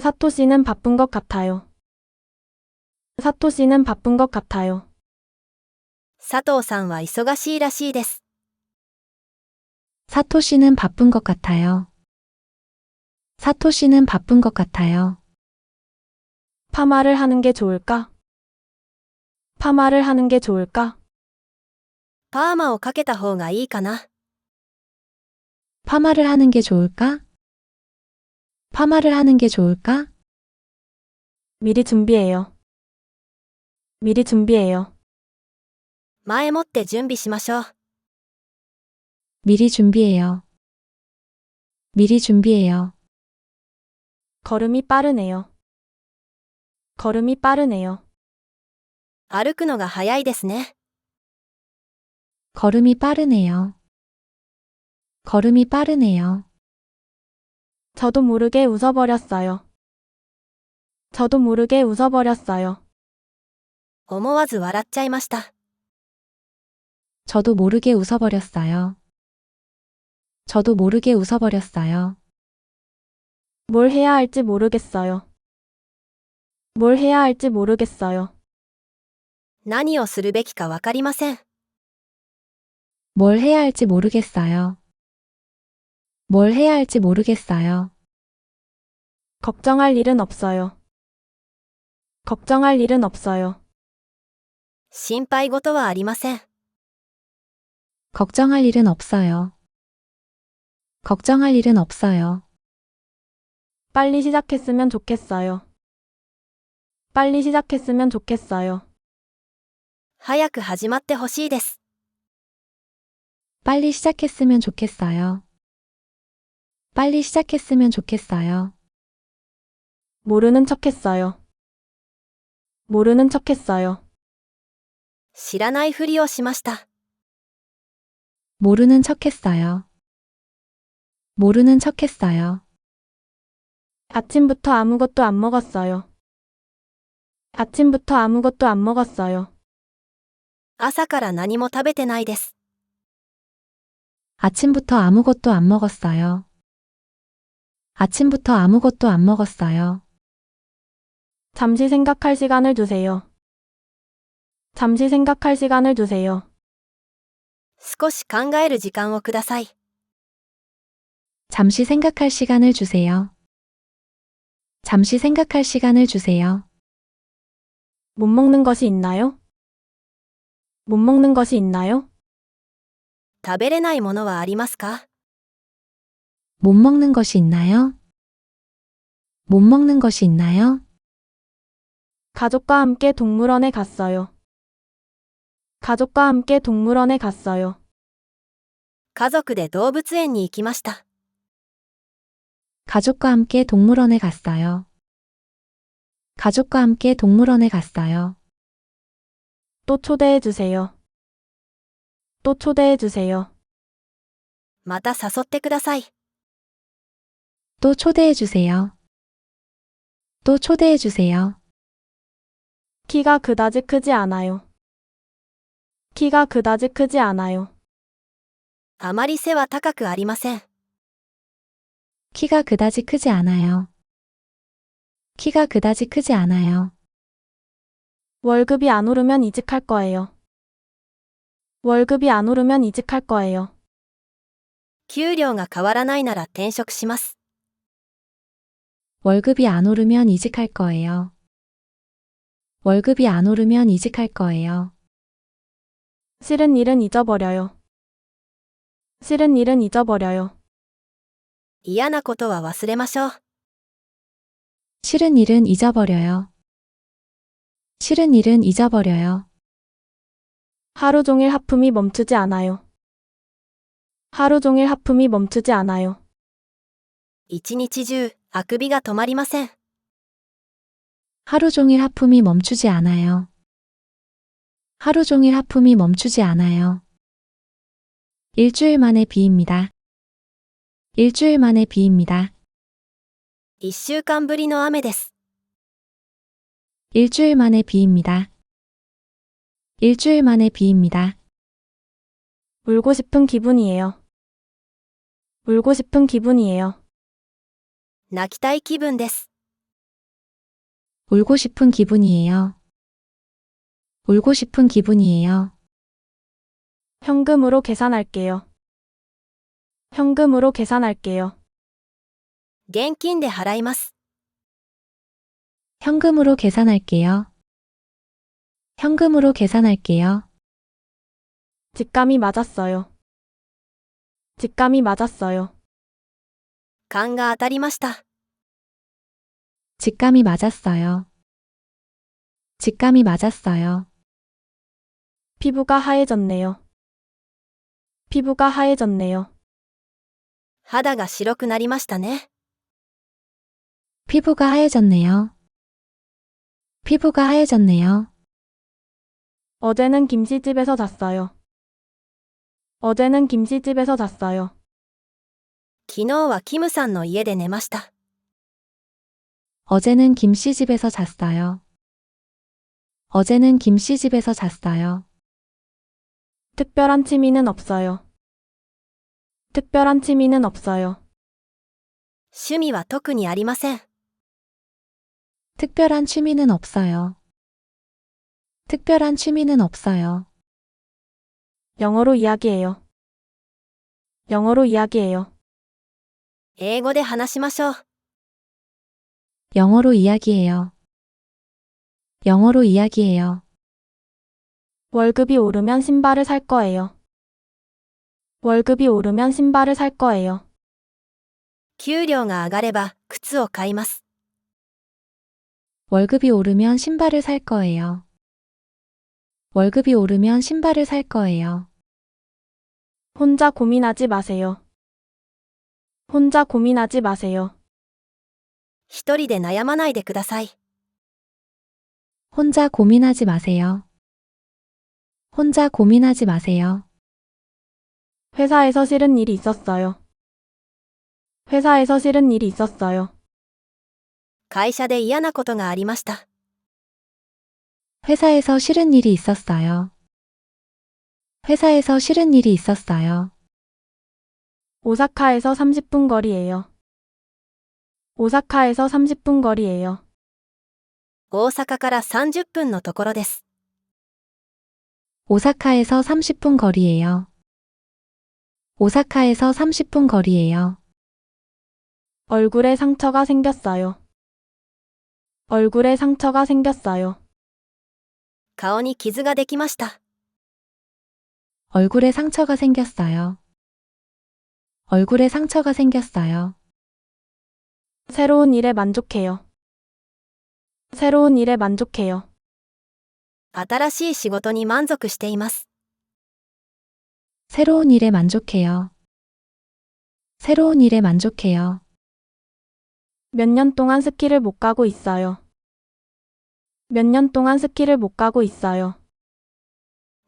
사토 씨는 바쁜 것 같아요. 사토 씨는 바쁜 것 같아요. 佐藤さんは忙しいらしいです。 사토 씨는 바쁜 것 같아요. 사토 씨는 바쁜 것 같아요. 파마를 하는 게 좋을까? 파마를 하는 게 좋을까? パーマをかけた方がいいかな。 파마를 하는 게 좋을까? 파마를 하는 게 좋을까? 미리 준비해요. 미리 준비해요. 前もって準備しましょう。 미리 준비해요. 미리 준비해요. 걸음이 빠르네요. 걸음이 빠르네요. 歩くのが早いですね。 걸음이 빠르네요. 걸음이 빠르네요. 저도 모르게 웃어버렸어요. 저도 모르게 웃어버렸어요. 思わず笑っちゃいました。 저도 모르게 웃어버렸어요. 저도 모르게 웃어버렸어요. 뭘 해야 할지 모르겠어요. 뭘 해야 할지 모르겠어요. 何をするべきかわかりません。 뭘 해야 할지 모르겠어요. 뭘 해야 할지 모르겠어요. 걱정할 일은 없어요. 걱정할 일은 없어요. 心配事はありません。 걱정할 일은 없어요. 걱정할 일은 없어요. 빨리 시작했으면 좋겠어요. 빨리 시작했으면 좋겠어요. 早く始まってほしいです。 빨리 시작했으면 좋겠어요. 빨리 시작했으면 좋겠어요. 모르는 척했어요. 모르는 척했어요. 知らないふりをしました。 모르는 척했어요. 모르는 척했어요. 아침부터 아무것도 안 먹었어요. 아침부터 아무것도 안 먹었어요. 朝から何も食べてないです。 아침부터 아무것도 안 먹었어요. 아침부터 아무것도 안 먹었어요. 잠시 생각할 시간을 주세요. 잠시 생각할 시간을 주세요. 少し考える時間をください。 잠시 생각할 시간을 주세요. 잠시 생각할 시간을 주세요. 못 먹는 것이 있나요? 못 먹는 것이 있나요? 食べれないものはありますか？ 못 먹는 것이 있나요? 못 먹는 것이 있나요? 가족과 함께 동물원에 갔어요. 가족과 함께 동물원에 갔어요. 家族で動物園に行きました。 가족과 함께 동물원에 갔어요. 가족과 함께 동물원에 갔어요. 또 초대해 주세요. 또 초대해 주세요. また誘ってください。 또 초대해 주세요. 또 초대해 주세요. 키가 그다지 크지 않아요. 키가 그다지 크지 않아요. あまり背は高くありません。 키가 그다지 크지 않아요. 키가 그다지 크지 않아요. 월급이 안 오르면 이직할 거예요. 월급이 안 오르면 이직할 거예요. 給料が変わらないなら転職します。 월급이 안 오르면 이직할 거예요. 월급이 안 오르면 이직할 거예요. 싫은 일은 잊어버려요. 싫은 일은 잊어버려요. 嫌なことは忘れましょう。 싫은 일은 잊어버려요. 싫은 일은 잊어버려요. 하루 종일 하품이 멈추지 않아요. 하루 종일 하품이 멈추지 않아요. 一日中、あくびが止まりません。 하루 종일 하품이 멈추지 않아요. 하루 종일 하품이 멈추지 않아요. 일주일 만의 비입니다. 일주일 만의 비입니다. 一週間ぶりの雨です。 일주일 만의 비입니다. 일주일 만의 비입니다. 울고 싶은 기분이에요. 울고 싶은 기분이에요. 泣きたい気分です。 울고 싶은 기분이에요. 울고 싶은 기분이에요. 현금으로 계산할게요. 현금으로 계산할게요. 現金で払います。 현금으로 계산할게요. 현금으로 계산할게요. 직감이 맞았어요. 직감이 맞았어요. 勘が当たりました。 직감이 맞았어요. 직감이 맞았어요. 피부가 하얘졌네요. 피부가 하얘졌네요. 肌が白くなりましたね。 피부가 하얘졌네요. 피부가 하얘졌네요. 어제는 김씨집에서 잤어요. 어제는 김씨집에서 잤어요. 昨日はキムさんの家で寝ました。 어제는 김씨 집에서 잤어요. 어제는 김씨 집에서 잤어요. 특별한 취미는 없어요. 특별한 취미는 없어요. 趣味は特にありません。 특별한 취미는 없어요. 특별한 취미는 없어요. 영어로 이야기해요. 영어로 이야기해요. 英語で話しましょう。 영어로 이야기해요. 영어로 이야기해요. 월급이 오르면 신발을 살 거예요. 월급이 오르면 신발을 살 거예요. 給料が上がれば靴を買います。 월급이 오르면 신발을 살 거예요. 월급이 오르면 신발을 살 거예요. 혼자 고민하지 마세요. 혼자 고민하지 마세요. 一人で悩まないでください。 혼자 고민하지 마세요. 혼자 고민하지 마세요. 회사에서 싫은 일이 있었어요. 회사에서 싫은 일이 있었어요. 会社で嫌なことがありました。 회사에서 싫은 일이 있었어요. 회사에서 싫은 일이 있었어요. 오사카에서 30분 거리예요. 오사카에서 30분 거리예요. 大阪から30分のところです。 오사카에서 30분 거리예요. 오사카에서 30분 거리예요. 얼굴에 상처가 생겼어요. 얼굴에 상처가 생겼어요. 顔に傷ができました。 얼굴에 상처가 생겼어요. 얼굴에 상처가 생겼어요. 새로운 일에 만족해요. 새로운 일에 만족해요. 新しい仕事に満足しています。 새로운 일에 만족해요. 새로운 일에 만족해요. 몇 년 동안 스키를 못 가고 있어요. 몇 년 동안 스키를 못 가고 있어요.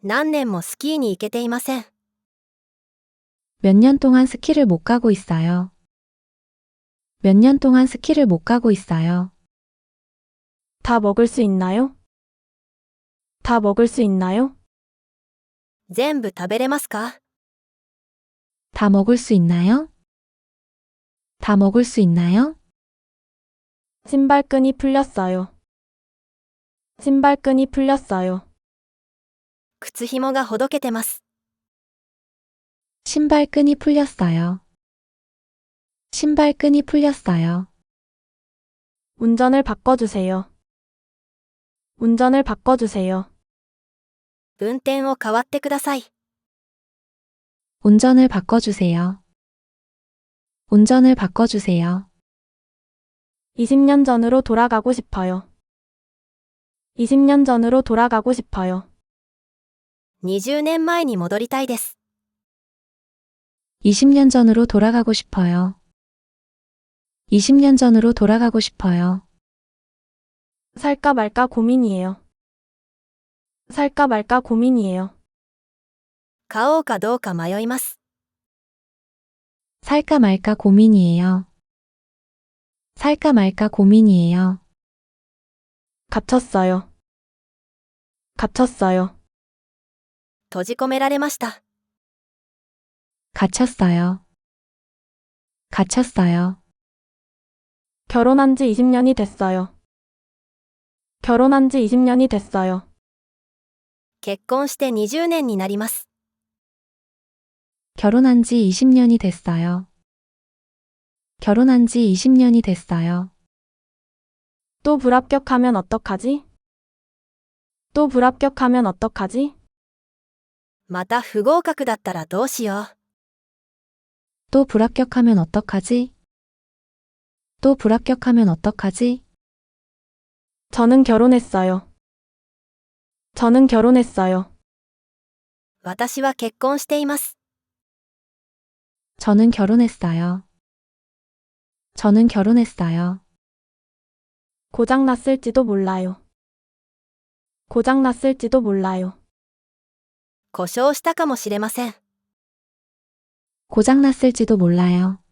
何年もスキーに行けていません。 몇 년 동안 스키를 못 가고 있어요. 몇 년 동안 스키를 못 가고 있어요. 다 먹을 수 있나요? 다 먹을 수 있나요? 全部食べれますか？ 다 먹을 수 있나요? 다 먹을 수 있나요? 신발끈이 풀렸어요. 신발끈이 풀렸어요. 靴紐がほどけてます。 신발끈이 풀렸어요. 신발끈이 풀렸어요. 운전을 바꿔주세요. 운전을 바꿔주세요. 運転を代わってください。 운전을 바꿔주세요. 운전을 바꿔주세요. 20년 전으로 돌아가고 싶어요. 20년 전으로 돌아가고 싶어요. 20年前に戻りたいです。 20년 전으로 돌아가고 싶어요. 20년 전으로 돌아가고 싶어요. 살까 말까 고민이에요. 살까 말까 고민이에요. 買おうかどうか迷います。 살까 말까 고민이에요. 살까 말까 고민이에요. 갇혔어요. 갇혔어요. 閉じ込められました。 갇혔어요. 갇혔어요. 결혼한 지 20년이 됐어요. 결혼한 지 20년이 됐어요. 結婚して20年になります。 결혼한 지 20년이 됐어요. 결혼한 지 20년이 됐어요. 또 불합격하면 어떡하지? 또 불합격하면 어떡하지? また不合格だったらどうしよう。 또 불합격하면 어떡하지? 또 불합격하면 어떡하지? 저는 결혼했어요. 저는 결혼했어요. 私は結婚しています。 저는 결혼했어요. 저는 결혼했어요. 고장났을지도 몰라요. 고장났을지도 몰라요. 故障したかもしれません。 고장났을지도 몰라요.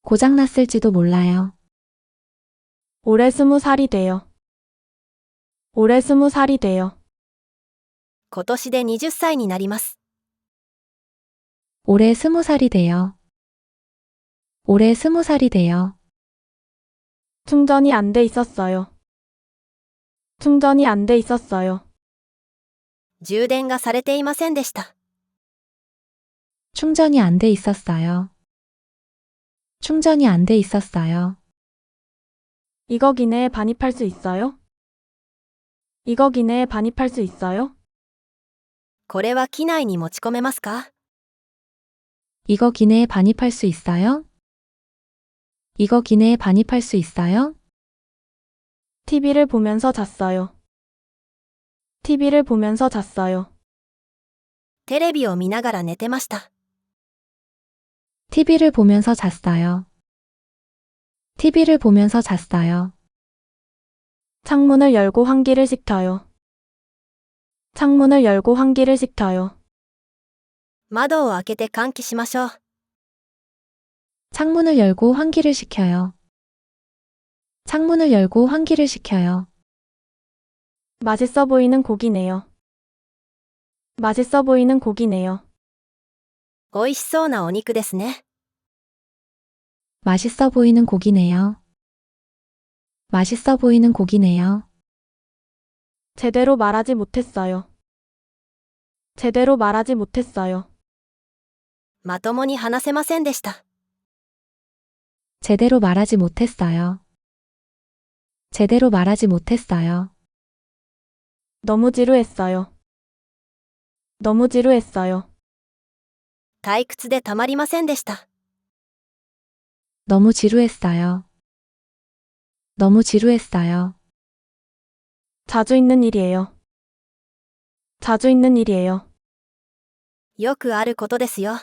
고장났을지도 몰라요. 올해 20살이 돼요. 올해 20살이 돼요. 今年で20歳になります。 올해 20살이 돼요. 올해 20살이 돼요. 충전이 안 돼 있었어요. 충전이 안 돼 있었어요. 充電がされていませんでした。 충전이 안 돼 있었어요. 충전이 안 돼 있었어요. 이거 기내에 반입할 수 있어요? 이거 기내에 반입할 수 있어요? これは機内に持ち込めますか？ 이거 기내에 반입할 수 있어요? 이거 기내에 반입할 수 있어요? TV를 보면서 잤어요. TV를 보면서 잤어요. テレビを見ながら寝てました。 TV를 보면서 잤어요. TV를 보면서 잤어요. 창문을 열고 환기를 시켜요. 창문을 열고 환기를 시켜요. 窓を開けて換気しましょう。 창문을 열고 환기를 시켜요. 창문을 열고 환기를 시켜요. 맛있어 보이는 고기네요. 맛있어 보이는 고기네요. 美味しそうなお肉ですね。 맛있어 보이는 고기네요. 맛있어 보이는 고기네요. 제대로 말하지 못했어요. 제대로 말하지 못했어요. まともに話せませんでした。 제대로 말하지 못했어요. 제대로 말하지 못했어요. 너무 지루했어요. 너무 지루했어요. 退屈でたまりませんでした。 너무 지루했어요. 너무 지루했어요. 자주 있는 일이에요. 자주 있는 일이에요. よくあることですよ。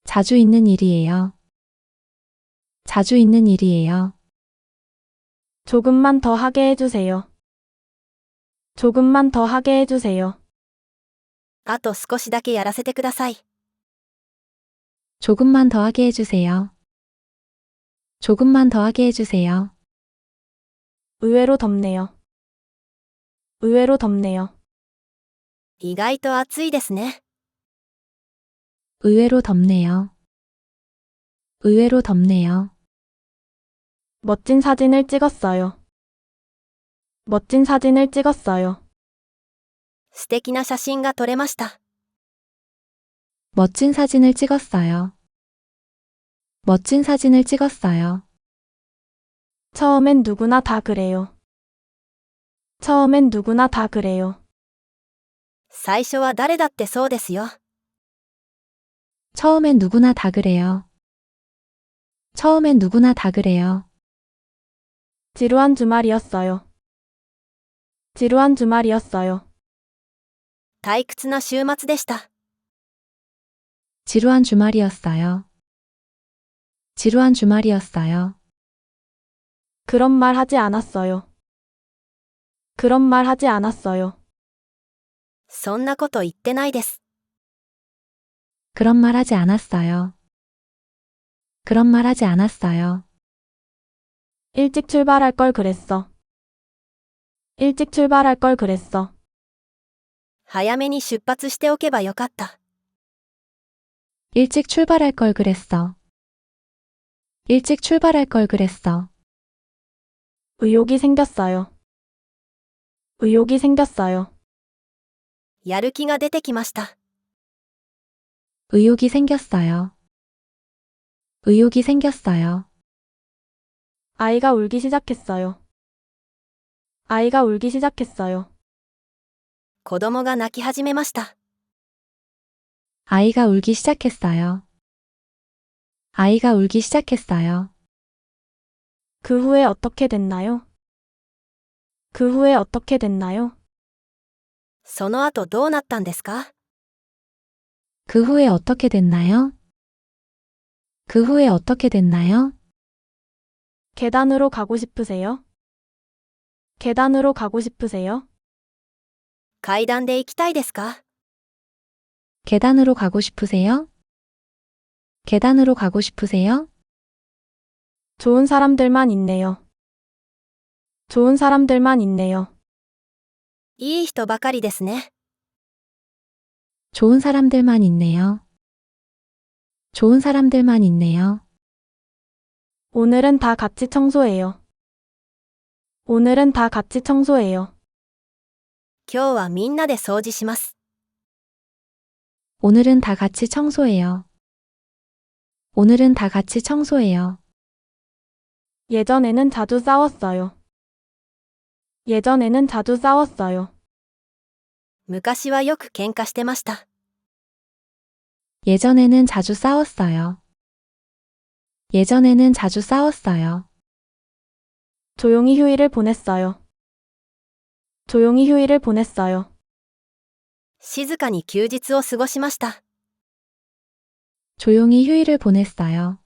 자주 있는 일이에요. 자주 있는 일이에요. 조금만 더 하게 해주세요. 조금만 더 하게 해주세요. あと少しだけやらせてください。 조금만 더 하게 해주세요. 조금만 더 하게 해주세요. 의외로 덥네요. 의외로 덥네요. 意外と暑いですね。 의외로 덥네요. 의외로 덥네요. 멋진 사진을 찍었어요. 멋진 사진을 찍었어요. 素敵な写真が撮れました。 멋진 사진을 찍었어요. 멋진 사진을 찍었어요. 처음엔 누구나 다 그래요. 처음엔 누구나 다 그래요. 最初は誰だってそうですよ。 처음엔 누구나 다 그래요. 처음엔 누구나 다 그래요. 지루한 주말이었어요. 지루한 주말이었어요. 退屈な週末でした。 지루한 주말이었어요. 지루한 주말이었어요. 그런 말 하지 않았어요. 그런 말 하지 않았어요. そんなこと言ってないです。 그런 말 하지 않았어요. 그런 말 하지 않았어요. 일찍 출발할 걸 그랬어. 일찍 출발할 걸 그랬어. 早めに出発しておけばよかった。 일찍 출발할 걸 그랬어. 일찍 출발할 걸 그랬어. 의욕이 생겼어요. 의욕이 생겼어요. やる気が出てきました。 의욕이 생겼어요. 의욕이 생겼어요. 아이가 울기 시작했어요. 아이가 울기 시작했어요. 子供が泣き始めました。 아이가 울기 시작했어요. 아이가 울기 시작했어요. 그 후에 어떻게 됐나요? 그 후에 어떻게 됐나요? その後どうなったんですか？ 그 후에 어떻게 됐나요? 그 후에 어떻게 됐나요? 계단으로 가고 싶으세요? 계단으로 가고 싶으세요? 階段で行きたいですか？ 계단으로 가고 싶으세요? 계단으로 가고 싶으세요? 좋은 사람들만 있네요. 좋은 사람들만 있네요. いい人ばかりですね。 좋은 사람들만 있네요. 좋은 사람들만 있네요. 오늘은 다 같이 청소해요. 오늘은 다 같이 청소해요. 今日はみんなで掃除します。 오늘은 다 같이 청소해요. 오늘은 다 같이 청소해요. 예전에는 자주 싸웠어요. 예전에는 자주 싸웠어요. 昔はよく喧嘩してました。 예전에는 자주 싸웠어요. 예전에는 자주 싸웠어요. 조용히 휴일을 보냈어요. 조용히 휴일을 보냈어요. 静かに休日を過ごしました。 조용히 휴일을 보냈어요.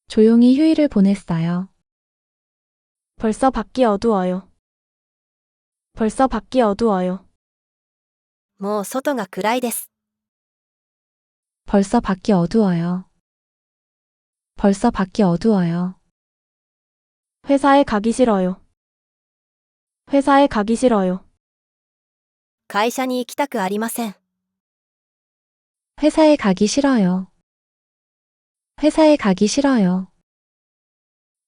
조용히 휴일을 보냈어요. 벌써 밖이 어두워요. 벌써 밖이 어두워요. もう外が暗いです。 벌써 밖이 어두워요. 벌써 밖이 어두워요. 회사에 가기 싫어요. 회사에 가기 싫어요. 会社に行きたくありません。 회사에 가기 싫어요. 회사에 가기 싫어요.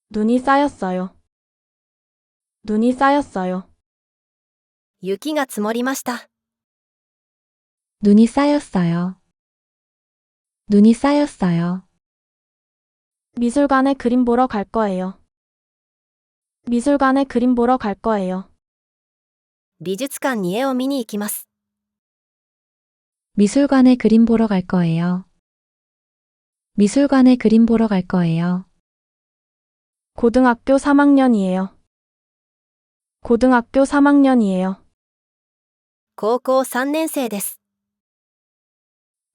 눈이 쌓였어요. 눈이 쌓였어요. 雪が積もりました。 눈이 쌓였어요. 눈이 쌓였어요. 미술관에 그림 보러 갈 거예요. 미술관에 그림 보러 갈 거예요. 美術館に絵を見に行きます。 미술관에 그림 보러 갈 거예요. 미술관에 그림 보러 갈 거예요. 고등학교 3학년이에요. 고등학교 3학년이에요. 高校3年生です。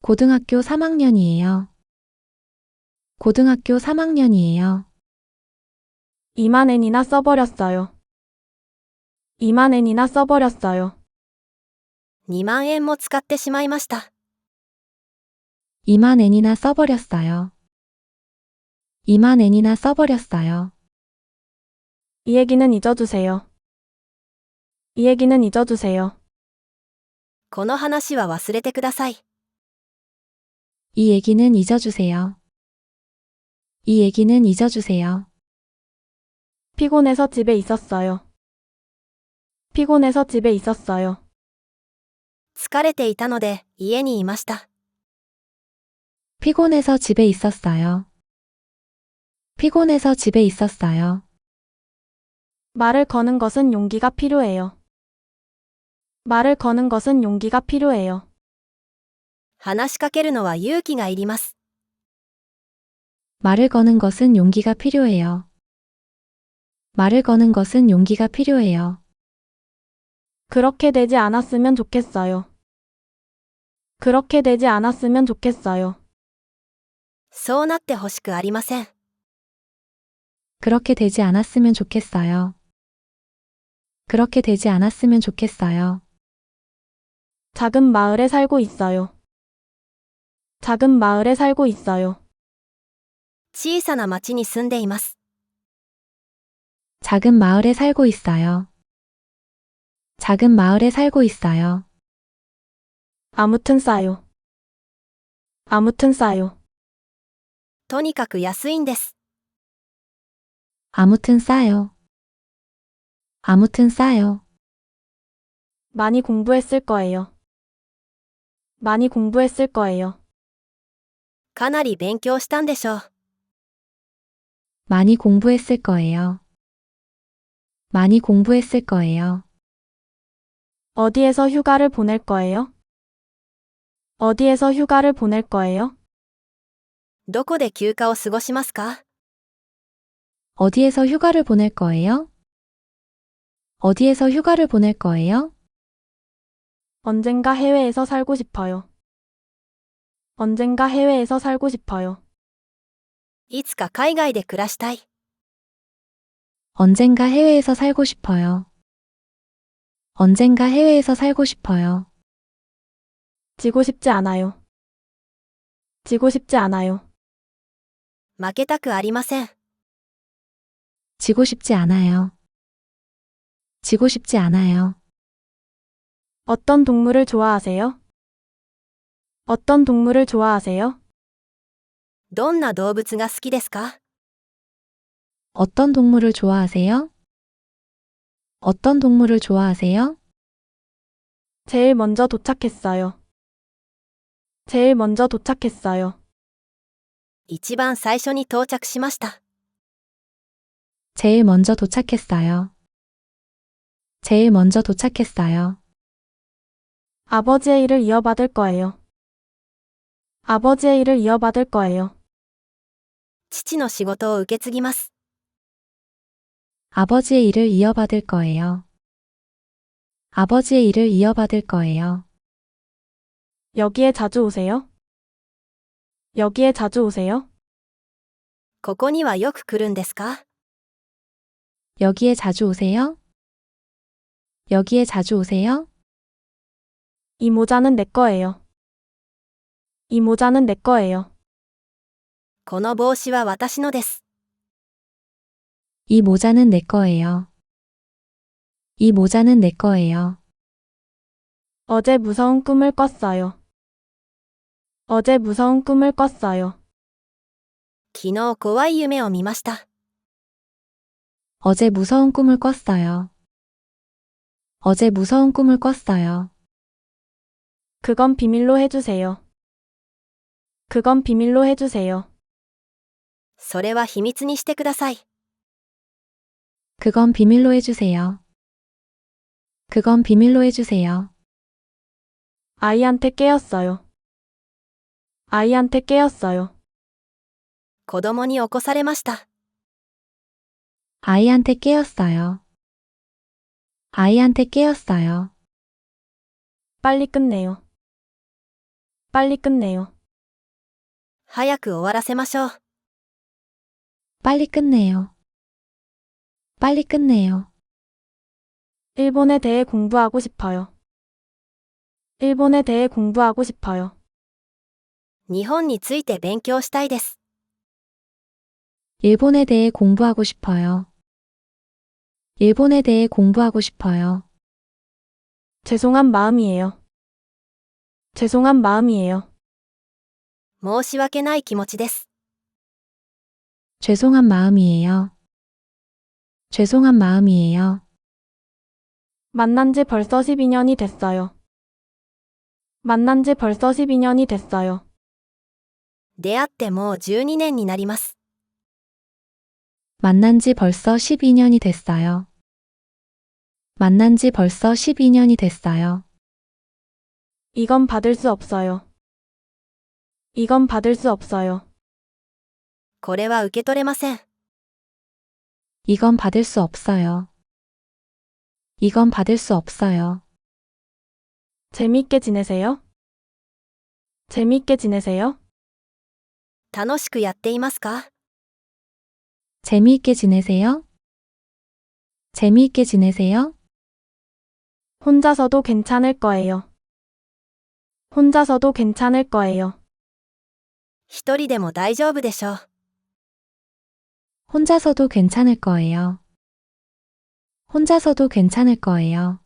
고등학교 3학년이에요. 고등학교 3학년이에요. 2만 엔이나 써버렸어요. 2만 엔이나 써버렸어요. 2万円も使ってしまいました。 2만 엔이나 써버렸어요. 2만 엔이나 써버렸어요. 이 얘기는 잊어두세요. 이 얘기는 잊어두세요. この話は忘れてください。 이 얘기는 잊어주세요. 이 얘기는 잊어주세요. 피곤해서 집에 있었어요. 피곤해서 집에 있었어요. 疲れていたので家にいました。 피곤해서 집에 있었어요. 피곤해서 집에 있었어요. 말을 거는 것은 용기가 필요해요. 말을 거는 것은 용기가 필요해요. 話しかけるのは勇気がいります。 말을 거는 것은 용기가 필요해요. 말을 거는 것은 용기가 필요해요. 그렇게 되지 않았으면 좋겠어요. 그렇게 되지 않았으면 좋겠어요. そうなってほしくありません。 그렇게 되지 않았으면 좋겠어요. 그렇게 되지 않았으면 좋겠어요. 작은 마을에 살고 있어요. 작은 마을에 살고 있어요. 小さな町に住んでいます。 작은 마을에 살고 있어요. 작은 마을에 살고 있어요. 아무튼 싸요. 아무튼 싸요. とにかく安いんです。 아무튼 싸요. 아무튼 싸요. 많이 공부했을 거예요. 많이 공부했을 거예요. かなり勉強したんでしょう。 많이 공부했을 거예요. 많이 공부했을 거예요. 어디에서 휴가를 보낼 거예요? 어디에서 휴가를 보낼 거예요? どこで休暇を過ごしますか？ 어디에서 휴가를 보낼 거예요? 어디에서 휴가를 보낼 거예요? 언젠가 해외에서 살고 싶어요. 언젠가 해외에서 살고 싶어요. いつか海外で暮らしたい。 언젠가 해외에서 살고 싶어요. 언젠가 해외에서 살고 싶어요. 지고 싶지 않아요. 지고 싶지 않아요. 負けたくありません。 지고 싶지 않아요. 지고 싶지 않아요. 어떤 동물을 좋아하세요? 어떤 동물을 좋아하세요? どんな動物が好きですか？ 어떤 동물을 좋아하세요? 어떤 동물을 좋아하세요? 제일 먼저 도착했어요. 제일 먼저 도착했어요. 一番最初に到着しました。 제일 먼저 도착했어요. 제일 먼저 도착했어요. 아버지의 일을 이어받을 거예요. 아버지의 일을 이어받을 거예요. 父の仕事を受け継ぎます。 아버지의 일을 이어받을 거예요. 아버지의 일을 이어받을 거예요. 여기에 자주 오세요? 여기에 자주 오세요? ここにはよく来るんですか？ 여기에 자주 오세요? 여기에 자주 오세요? 이 모자는 내 거예요. 이 모자는 내 거예요. この帽子は私のです。 이 모자는 내 거예요. 이 모자는 내 거예요. 어제 무서운 꿈을 꿨어요. 어제 무서운 꿈을 꿨어요. 昨日怖い夢を見ました。 어제 무서운 꿈을 꿨어요. 어제 무서운 꿈을 꿨어요. 그건 비밀로 해주세요. 그건 비밀로 해주세요. それは秘密にしてください。 그건 비밀로 해주세요. 그건 비밀로 해주세요. 아이한테 깨었어요. 아이한테 깨었어요. 子供に起こされました。 아이한테 깨었어요. 아이한테 깨었어요. 빨리 끝내요. 빨리 끝내요. 早く終わらせましょう。 빨리 끝내요. 빨리 끝내요. 일본에 대해 공부하고 싶어요. 일본에 대해 공부하고 싶어요. 日本について勉強したいです。 일본에 대해 공부하고 싶어요. 일본에 대해 공부하고 싶어요. 죄송한 마음이에요. 죄송한 마음이에요. 申し訳ない気持ちです。 죄송한 마음이에요. 죄송한 마음이에요. 만난 지 벌써 12년이 됐어요. 만난 지 벌써 12년이 됐어요. 出会ってもう12年になります。 만난 지 벌써 12년이 됐어요. 만난 지 벌써 12년이 됐어요. 이건 받을 수 없어요. 이건 받을 수 없어요. これは受け取れません。 이건 받을 수 없어요. 이건 받을 수 없어요. 재미있게 지내세요? 재미있게 지내세요? 楽しくやっていますか？ 재미있게 지내세요? 재미있게 지내세요? 혼자서도 괜찮을 거예요. 혼자서도 괜찮을 거예요. 一人でも大丈夫でしょう。 혼자서도 괜찮을 거예요. 혼자서도 괜찮을 거예요.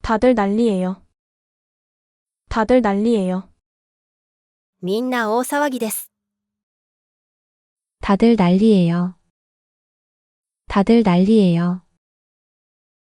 다들 난리예요. 다들 난리예요. みんな大騒ぎです。 다들 난리예요. 다들 난리예요.